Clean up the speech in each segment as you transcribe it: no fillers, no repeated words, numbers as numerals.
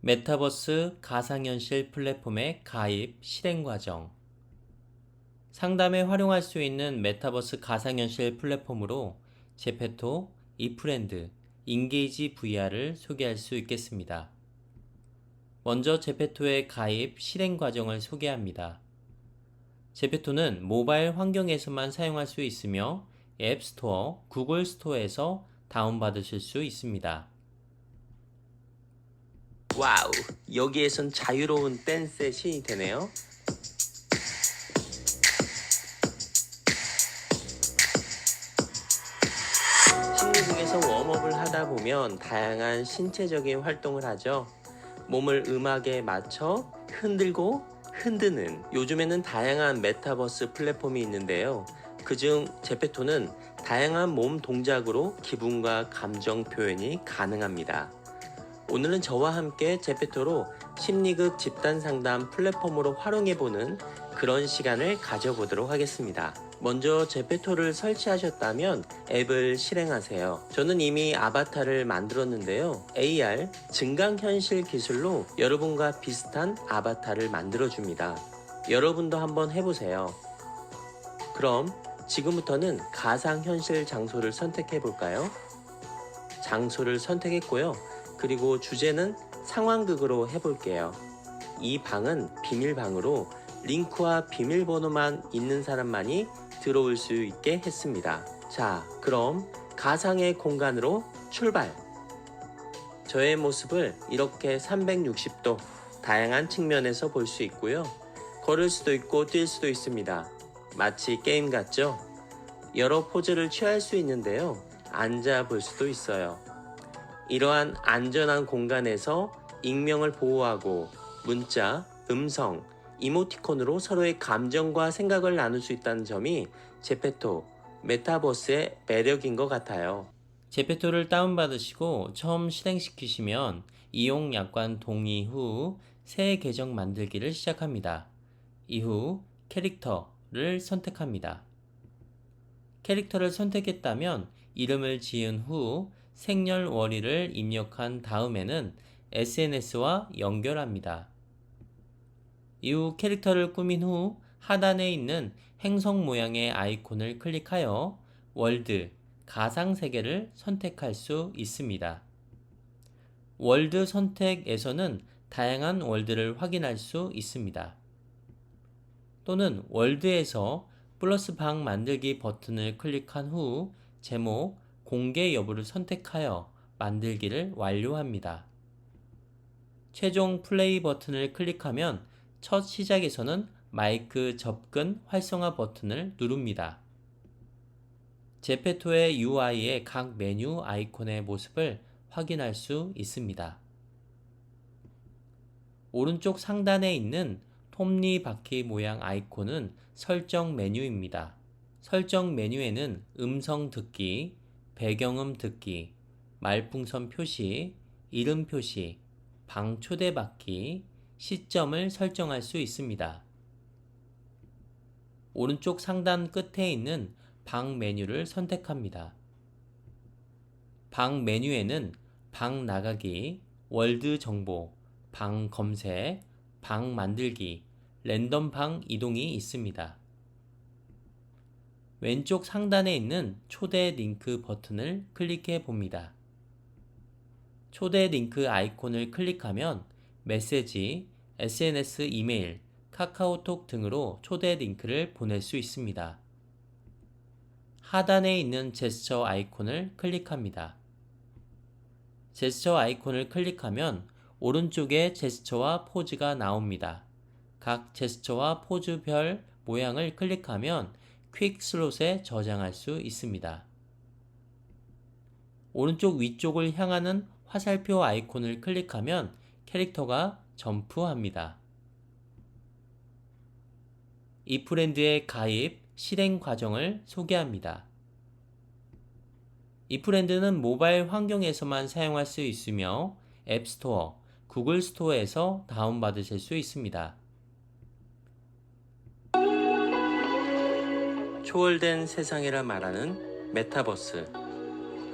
메타버스 가상현실 플랫폼의 가입, 실행 과정. 상담에 활용할 수 있는 메타버스 가상현실 플랫폼으로 제페토, 이프렌드, 인게이지 VR을 소개할 수 있겠습니다. 먼저 제페토의 가입, 실행 과정을 소개합니다. 제페토는 모바일 환경에서만 사용할 수 있으며 앱스토어, 구글 스토어에서 다운받으실 수 있습니다. 와우, 여기에선 자유로운 댄스의 신이 되네요. 심리극에서 웜업을 하다 보면 다양한 신체적인 활동을 하죠. 몸을 음악에 맞춰 흔들고 흔드는, 요즘에는 다양한 메타버스 플랫폼이 있는데요. 그중 제페토는 다양한 몸 동작으로 기분과 감정 표현이 가능합니다. 오늘은 저와 함께 제페토로 심리극 집단 상담 플랫폼으로 활용해보는 그런 시간을 가져보도록 하겠습니다. 먼저 제페토를 설치하셨다면 앱을 실행하세요. 저는 이미 아바타를 만들었는데요. AR, 증강현실 기술로 여러분과 비슷한 아바타를 만들어줍니다. 여러분도 한번 해보세요. 그럼 지금부터는 가상현실 장소를 선택해볼까요? 장소를 선택했고요. 그리고 주제는 상황극으로 해볼게요. 이 방은 비밀방으로 링크와 비밀번호만 있는 사람만이 들어올 수 있게 했습니다. 자, 그럼 가상의 공간으로 출발! 저의 모습을 이렇게 360도 다양한 측면에서 볼 수 있고요. 걸을 수도 있고 뛸 수도 있습니다. 마치 게임 같죠? 여러 포즈를 취할 수 있는데요. 앉아 볼 수도 있어요. 이러한 안전한 공간에서 익명을 보호하고 문자, 음성, 이모티콘으로 서로의 감정과 생각을 나눌 수 있다는 점이 제페토, 메타버스의 매력인 것 같아요. 제페토를 다운받으시고 처음 실행시키시면 이용 약관 동의 후 새 계정 만들기를 시작합니다. 이후 캐릭터를 선택합니다. 캐릭터를 선택했다면 이름을 지은 후 생년월일을 입력한 다음에는 SNS와 연결합니다. 이후 캐릭터를 꾸민 후 하단에 있는 행성 모양의 아이콘을 클릭하여 월드, 가상세계를 선택할 수 있습니다. 월드 선택에서는 다양한 월드를 확인할 수 있습니다. 또는 월드에서 플러스 방 만들기 버튼을 클릭한 후 제목, 공개 여부를 선택하여 만들기를 완료합니다. 최종 플레이 버튼을 클릭하면 첫 시작에서는 마이크 접근 활성화 버튼을 누릅니다. 제페토의 UI의 각 메뉴 아이콘의 모습을 확인할 수 있습니다. 오른쪽 상단에 있는 톱니바퀴 모양 아이콘은 설정 메뉴입니다. 설정 메뉴에는 음성 듣기, 배경음 듣기, 말풍선 표시, 이름 표시, 방 초대받기, 시점을 설정할 수 있습니다. 오른쪽 상단 끝에 있는 방 메뉴를 선택합니다. 방 메뉴에는 방 나가기, 월드 정보, 방 검색, 방 만들기, 랜덤 방 이동이 있습니다. 왼쪽 상단에 있는 초대 링크 버튼을 클릭해 봅니다. 초대 링크 아이콘을 클릭하면 메시지, SNS 이메일, 카카오톡 등으로 초대 링크를 보낼 수 있습니다. 하단에 있는 제스처 아이콘을 클릭합니다. 제스처 아이콘을 클릭하면 오른쪽에 제스처와 포즈가 나옵니다. 각 제스처와 포즈별 모양을 클릭하면 퀵 슬롯에 저장할 수 있습니다. 오른쪽 위쪽을 향하는 화살표 아이콘을 클릭하면 캐릭터가 점프합니다. 이프렌드의 가입, 실행 과정을 소개합니다. 이프렌드는 모바일 환경에서만 사용할 수 있으며 앱스토어, 구글 스토어에서 다운받으실 수 있습니다. 초월된 세상이라 말하는 메타버스.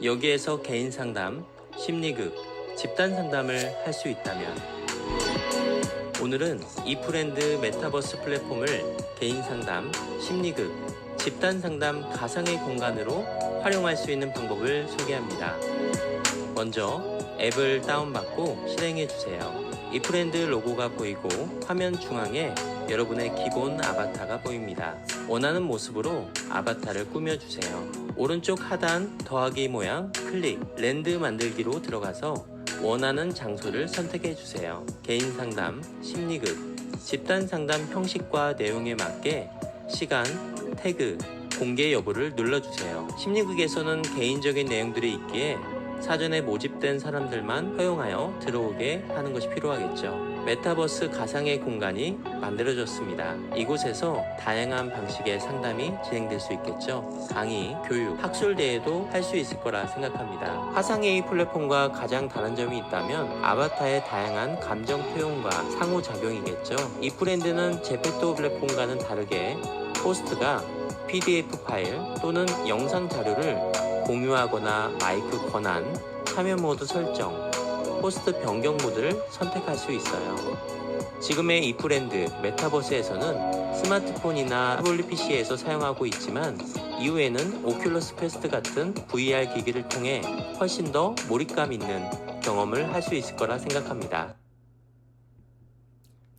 여기에서 개인 상담, 심리극, 집단 상담을 할 수 있다면. 오늘은 이프렌드 메타버스 플랫폼을 개인 상담, 심리극, 집단 상담 가상의 공간으로 활용할 수 있는 방법을 소개합니다. 먼저 앱을 다운받고 실행해주세요. 이프렌드 로고가 보이고 화면 중앙에 여러분의 기본 아바타가 보입니다. 원하는 모습으로 아바타를 꾸며주세요. 오른쪽 하단 더하기 모양 클릭, 랜드 만들기로 들어가서 원하는 장소를 선택해주세요. 개인 상담, 심리극, 집단 상담 형식과 내용에 맞게 시간, 태그, 공개 여부를 눌러주세요. 심리극에서는 개인적인 내용들이 있기에 사전에 모집된 사람들만 허용하여 들어오게 하는 것이 필요하겠죠. 메타버스 가상의 공간이 만들어졌습니다. 이곳에서 다양한 방식의 상담이 진행될 수 있겠죠. 강의, 교육, 학술 대회도 할 수 있을 거라 생각합니다. 화상AI 플랫폼과 가장 다른 점이 있다면 아바타의 다양한 감정 표현과 상호작용이겠죠. 이프렌드는 제페토 플랫폼과는 다르게 호스트가 PDF 파일 또는 영상 자료를 공유하거나 마이크 권한, 참여 모드 설정, 호스트 변경 모드를 선택할 수 있어요. 지금의 이프렌드 메타버스에서는 스마트폰이나 태블릿 PC에서 사용하고 있지만 이후에는 오큘러스 퀘스트 같은 VR 기기를 통해 훨씬 더 몰입감 있는 경험을 할 수 있을 거라 생각합니다.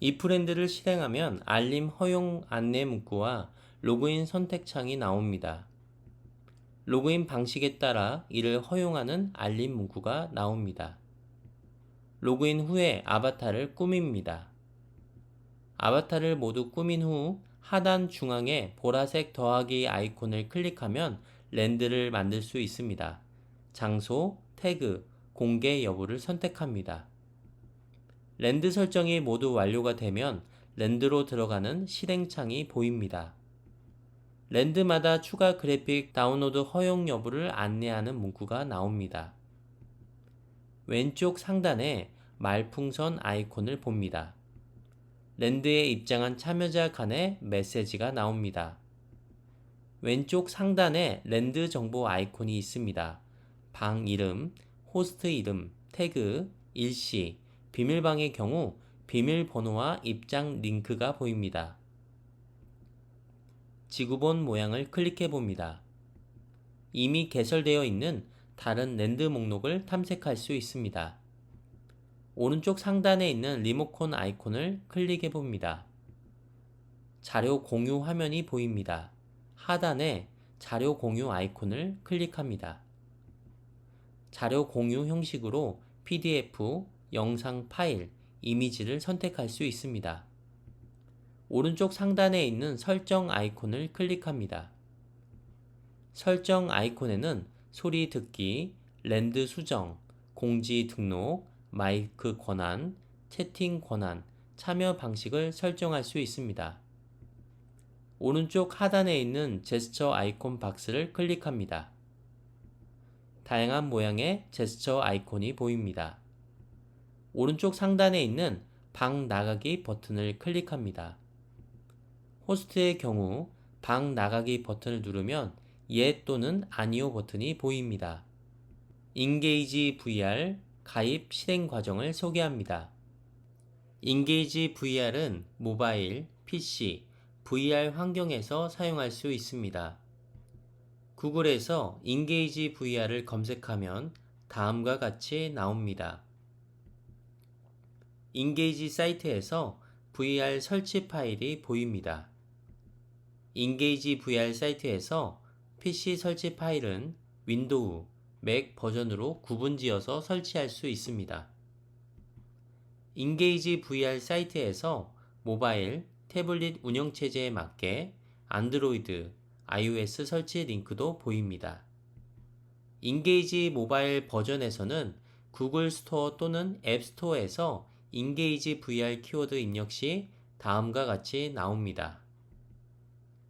이프렌드를 실행하면 알림 허용 안내 문구와 로그인 선택창이 나옵니다. 로그인 방식에 따라 이를 허용하는 알림 문구가 나옵니다. 로그인 후에 아바타를 꾸밉니다. 아바타를 모두 꾸민 후 하단 중앙에 보라색 더하기 아이콘을 클릭하면 랜드를 만들 수 있습니다. 장소, 태그, 공개 여부를 선택합니다. 랜드 설정이 모두 완료가 되면 랜드로 들어가는 실행창이 보입니다. 랜드마다 추가 그래픽 다운로드 허용 여부를 안내하는 문구가 나옵니다. 왼쪽 상단에 말풍선 아이콘을 봅니다. 랜드에 입장한 참여자 칸에 메시지가 나옵니다. 왼쪽 상단에 랜드 정보 아이콘이 있습니다. 방 이름, 호스트 이름, 태그, 일시, 비밀방의 경우 비밀번호와 입장 링크가 보입니다. 지구본 모양을 클릭해 봅니다. 이미 개설되어 있는 다른 랜드 목록을 탐색할 수 있습니다. 오른쪽 상단에 있는 리모컨 아이콘을 클릭해 봅니다. 자료 공유 화면이 보입니다. 하단에 자료 공유 아이콘을 클릭합니다. 자료 공유 형식으로 PDF, 영상 파일, 이미지를 선택할 수 있습니다. 오른쪽 상단에 있는 설정 아이콘을 클릭합니다. 설정 아이콘에는 소리 듣기, 랜드 수정, 공지 등록, 마이크 권한, 채팅 권한, 참여 방식을 설정할 수 있습니다. 오른쪽 하단에 있는 제스처 아이콘 박스를 클릭합니다. 다양한 모양의 제스처 아이콘이 보입니다. 오른쪽 상단에 있는 방 나가기 버튼을 클릭합니다. 호스트의 경우 방 나가기 버튼을 누르면 예 또는 아니오 버튼이 보입니다. 인게이지 VR 가입 실행 과정을 소개합니다. 인게이지 VR은 모바일, PC, VR 환경에서 사용할 수 있습니다. 구글에서 인게이지 VR을 검색하면 다음과 같이 나옵니다. 인게이지 사이트에서 VR 설치 파일이 보입니다. 인게이지 VR 사이트에서 PC 설치 파일은 윈도우, 맥 버전으로 구분지어서 설치할 수 있습니다. 인게이지 VR 사이트에서 모바일, 태블릿 운영체제에 맞게 안드로이드, iOS 설치 링크도 보입니다. 인게이지 모바일 버전에서는 구글 스토어 또는 앱 스토어에서 인게이지 VR 키워드 입력 시 다음과 같이 나옵니다.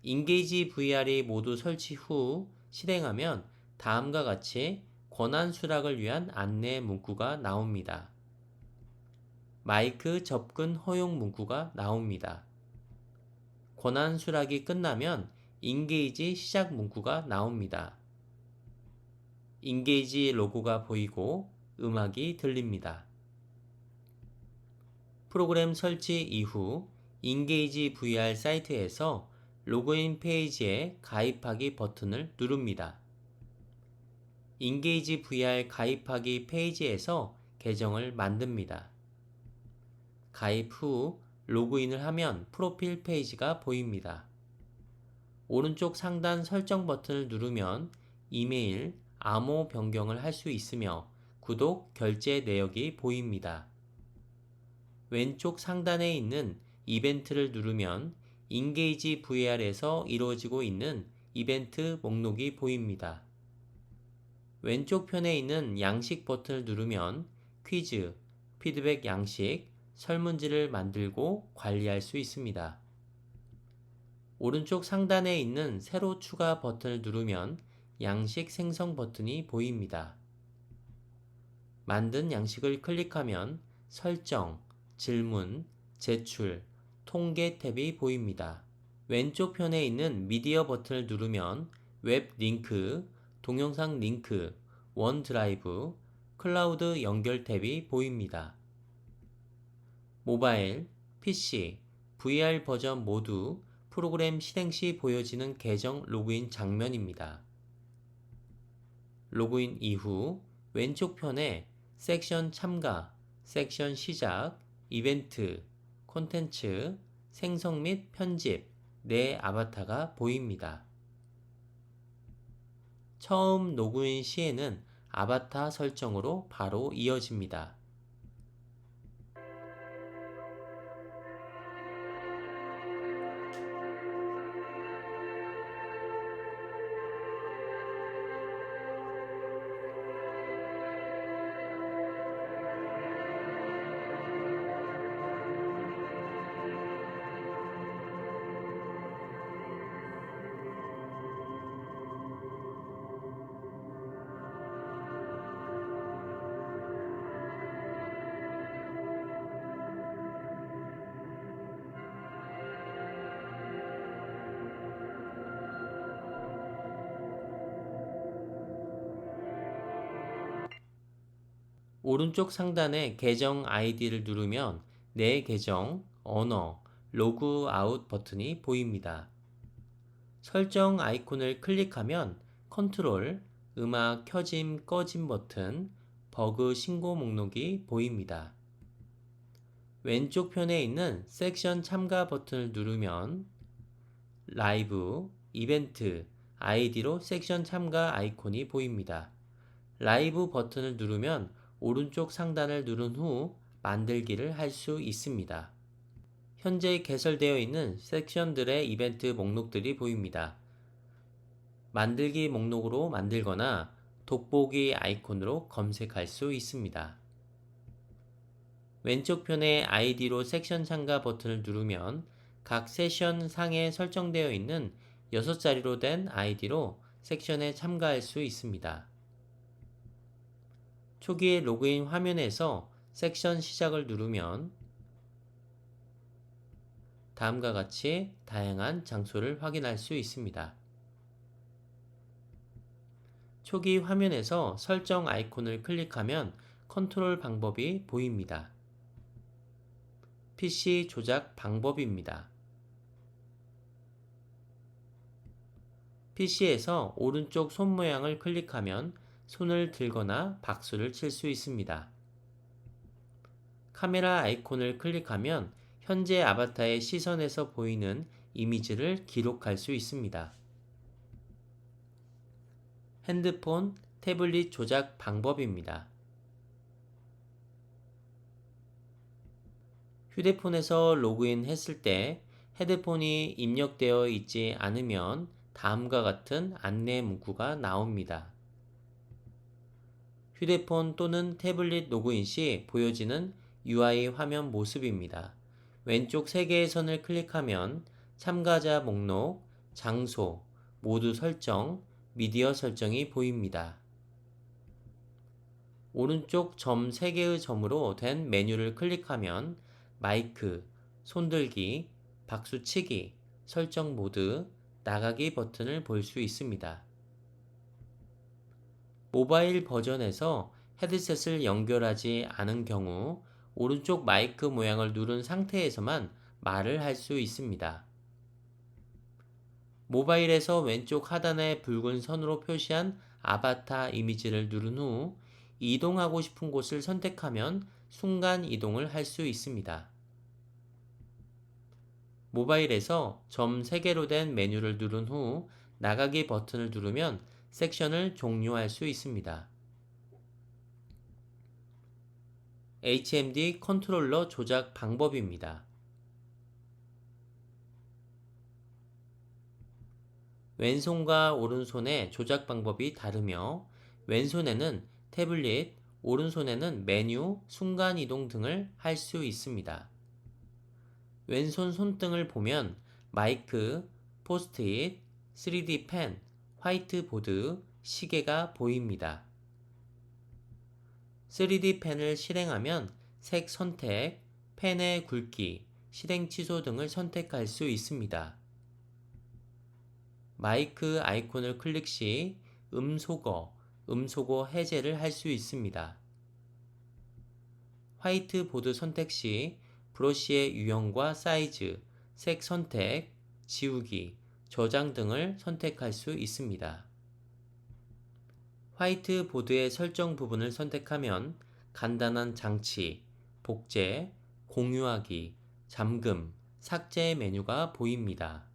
인게이지 VR이 모두 설치 후 실행하면 다음과 같이 권한 수락을 위한 안내 문구가 나옵니다. 마이크 접근 허용 문구가 나옵니다. 권한 수락이 끝나면 인게이지 시작 문구가 나옵니다. 인게이지 로고가 보이고 음악이 들립니다. 프로그램 설치 이후 인게이지 VR 사이트에서 로그인 페이지에 가입하기 버튼을 누릅니다. 인게이지 VR 가입하기 페이지에서 계정을 만듭니다. 가입 후 로그인을 하면 프로필 페이지가 보입니다. 오른쪽 상단 설정 버튼을 누르면 이메일, 암호 변경을 할 수 있으며 구독, 결제 내역이 보입니다. 왼쪽 상단에 있는 이벤트를 누르면 인게이지 VR에서 이루어지고 있는 이벤트 목록이 보입니다. 왼쪽 편에 있는 양식 버튼을 누르면 퀴즈, 피드백 양식, 설문지를 만들고 관리할 수 있습니다. 오른쪽 상단에 있는 새로 추가 버튼을 누르면 양식 생성 버튼이 보입니다. 만든 양식을 클릭하면 설정, 질문, 제출, 통계 탭이 보입니다. 왼쪽 편에 있는 미디어 버튼을 누르면 웹 링크, 동영상 링크, 원드라이브, 클라우드 연결 탭이 보입니다. 모바일, PC, VR 버전 모두 프로그램 실행 시 보여지는 계정 로그인 장면입니다. 로그인 이후 왼쪽 편에 섹션 참가, 섹션 시작, 이벤트, 콘텐츠, 생성 및 편집, 내 아바타가 보입니다. 처음 로그인 시에는 아바타 설정으로 바로 이어집니다. 오른쪽 상단에 계정 아이디를 누르면 내 계정, 언어, 로그 아웃 버튼이 보입니다. 설정 아이콘을 클릭하면 컨트롤, 음악 켜짐 꺼짐 버튼, 버그 신고 목록이 보입니다. 왼쪽 편에 있는 섹션 참가 버튼을 누르면 라이브, 이벤트, 아이디로 섹션 참가 아이콘이 보입니다. 라이브 버튼을 누르면 오른쪽 상단을 누른 후 만들기를 할 수 있습니다. 현재 개설되어 있는 섹션들의 이벤트 목록들이 보입니다. 만들기 목록으로 만들거나 돋보기 아이콘으로 검색할 수 있습니다. 왼쪽 편의 아이디로 섹션 참가 버튼을 누르면 각 세션 상에 설정되어 있는 6자리로 된 아이디로 섹션에 참가할 수 있습니다. 초기의 로그인 화면에서 섹션 시작을 누르면 다음과 같이 다양한 장소를 확인할 수 있습니다. 초기 화면에서 설정 아이콘을 클릭하면 컨트롤 방법이 보입니다. PC 조작 방법입니다. PC에서 오른쪽 손 모양을 클릭하면 손을 들거나 박수를 칠 수 있습니다. 카메라 아이콘을 클릭하면 현재 아바타의 시선에서 보이는 이미지를 기록할 수 있습니다. 핸드폰, 태블릿 조작 방법입니다. 휴대폰에서 로그인 했을 때 헤드폰이 입력되어 있지 않으면 다음과 같은 안내 문구가 나옵니다. 휴대폰 또는 태블릿 로그인 시 보여지는 UI 화면 모습입니다. 왼쪽 3개의 선을 클릭하면 참가자 목록, 장소, 모두 설정, 미디어 설정이 보입니다. 오른쪽 점 3개의 점으로 된 메뉴를 클릭하면 마이크, 손들기, 박수치기, 설정 모드, 나가기 버튼을 볼 수 있습니다. 모바일 버전에서 헤드셋을 연결하지 않은 경우 오른쪽 마이크 모양을 누른 상태에서만 말을 할 수 있습니다. 모바일에서 왼쪽 하단의 붉은 선으로 표시한 아바타 이미지를 누른 후 이동하고 싶은 곳을 선택하면 순간 이동을 할 수 있습니다. 모바일에서 점 3개로 된 메뉴를 누른 후 나가기 버튼을 누르면 섹션을 종료할 수 있습니다. HMD 컨트롤러 조작 방법입니다. 왼손과 오른손의 조작 방법이 다르며 왼손에는 태블릿, 오른손에는 메뉴, 순간이동 등을 할 수 있습니다. 왼손 손등을 보면 마이크, 포스트잇, 3D 펜, 화이트보드, 시계가 보입니다. 3D 펜을 실행하면 색 선택, 펜의 굵기, 실행 취소 등을 선택할 수 있습니다. 마이크 아이콘을 클릭 시 음소거 해제를 할 수 있습니다. 화이트보드 선택 시 브러쉬의 유형과 사이즈, 색 선택, 지우기, 저장 등을 선택할 수 있습니다. 화이트보드의 설정 부분을 선택하면 간단한 장치, 복제, 공유하기, 잠금, 삭제 메뉴가 보입니다.